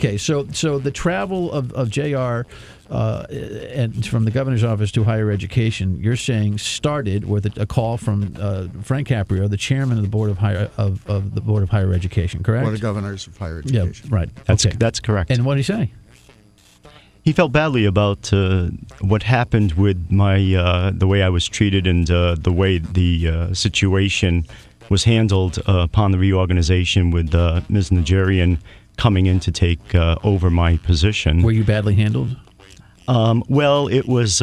Okay, so the travel of JR and from the governor's office to higher education, you're saying started with a call from Frank Caprio, the chairman of the board of higher education, correct? Board of Governors of Higher Education. Yeah, right. That's correct. And what did he say? He felt badly about what happened with my the way I was treated and the way the situation was handled upon the reorganization with Ms. Nigerian coming in to take over my position. Were you badly handled? Well, it was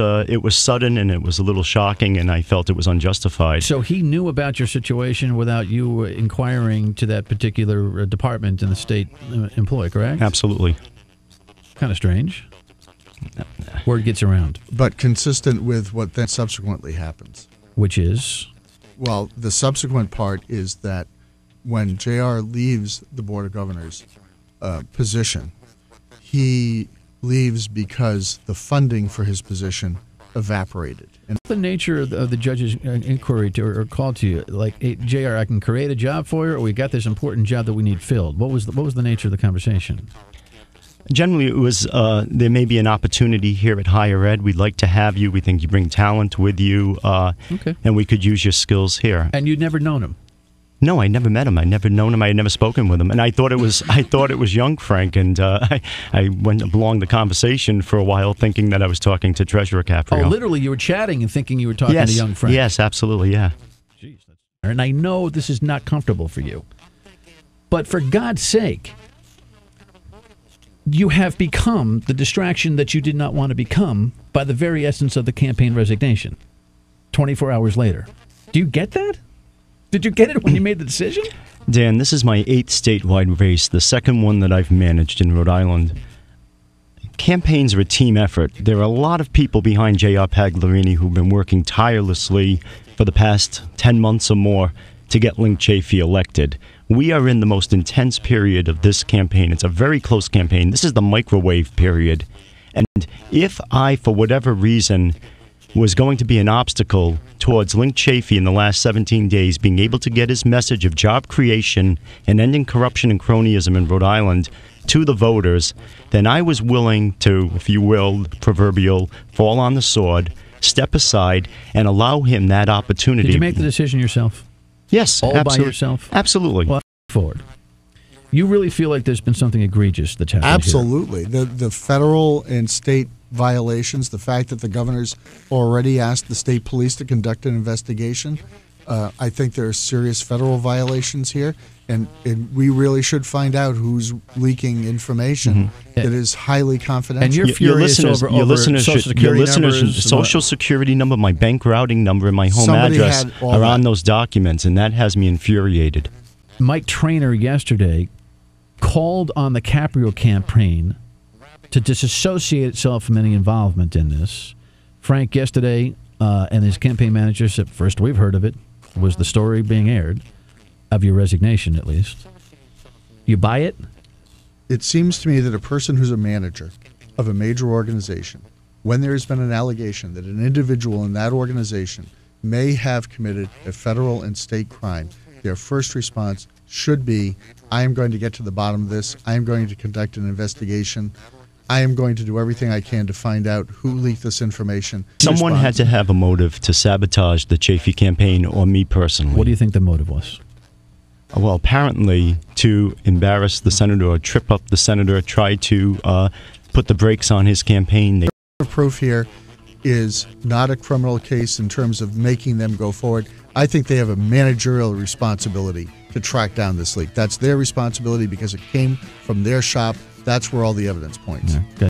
sudden and it was a little shocking, and I felt it was unjustified. So he knew about your situation without you inquiring to that particular department in the state employ, correct? Absolutely. Kind of strange. Word gets around. But consistent with what then subsequently happens. Which is? Well, the subsequent part is that when JR leaves the Board of Governors position, he leaves because the funding for his position evaporated. And the nature of the judge's inquiry or call to you, like, hey, JR, I can create a job for you, or we got this important job that we need filled. What was the nature of the conversation? Generally, it was there may be an opportunity here at higher ed. We'd like to have you. We think you bring talent with you, and we could use your skills here. And you'd never known him? No, I never met him. I'd never known him. I had never spoken with him. And I thought it was young Frank. And I went along the conversation for a while, thinking that I was talking to Treasurer Caprio. Oh, literally, you were chatting and thinking you were talking to young Frank. Yes, absolutely, yeah. Jeez, and I know this is not comfortable for you, but for God's sake, you have become the distraction that you did not want to become by the very essence of the campaign resignation 24 hours later. Do you get that? Did you get it when you made the decision? Dan, this is my 8th statewide race, the second one that I've managed in Rhode Island. Campaigns are a team effort. There are a lot of people behind Yorke Pagliarini who've been working tirelessly for the past 10 months or more to get Link Chafee elected. We are in the most intense period of this campaign. It's a very close campaign. This is the microwave period. And if I, for whatever reason, was going to be an obstacle towards Link Chafee in the last 17 days being able to get his message of job creation and ending corruption and cronyism in Rhode Island to the voters, then I was willing to, if you will, proverbial, fall on the sword, step aside, and allow him that opportunity. Did you make the decision yourself? Yes, all by yourself? Absolutely. Well, forward. You really feel like there's been something egregious that's happened absolutely. here? The federal and state violations, the fact that the governor's already asked the state police to conduct an investigation, I think there are serious federal violations here, and we really should find out who's leaking information that is highly confidential. And you're furious over Social Security numbers. Social Security number, my bank routing number, and my home address are on those documents, and that has me infuriated. Mike Traynor yesterday called on the Caprio campaign to disassociate itself from any involvement in this. Frank yesterday and his campaign manager said, first we've heard of it, was the story being aired, of your resignation at least. You buy it? It seems to me that a person who's a manager of a major organization, when there has been an allegation that an individual in that organization may have committed a federal and state crime, their first response should be, I am going to get to the bottom of this. I am going to conduct an investigation. I am going to do everything I can to find out who leaked this information. Someone had to have a motive to sabotage the Chafee campaign or me personally. What do you think the motive was? Well, apparently to embarrass the senator or trip up the senator, try to put the brakes on his campaign. The proof here is not a criminal case in terms of making them go forward. I think they have a managerial responsibility to track down this leak. That's their responsibility because it came from their shop. That's where all the evidence points. Yeah.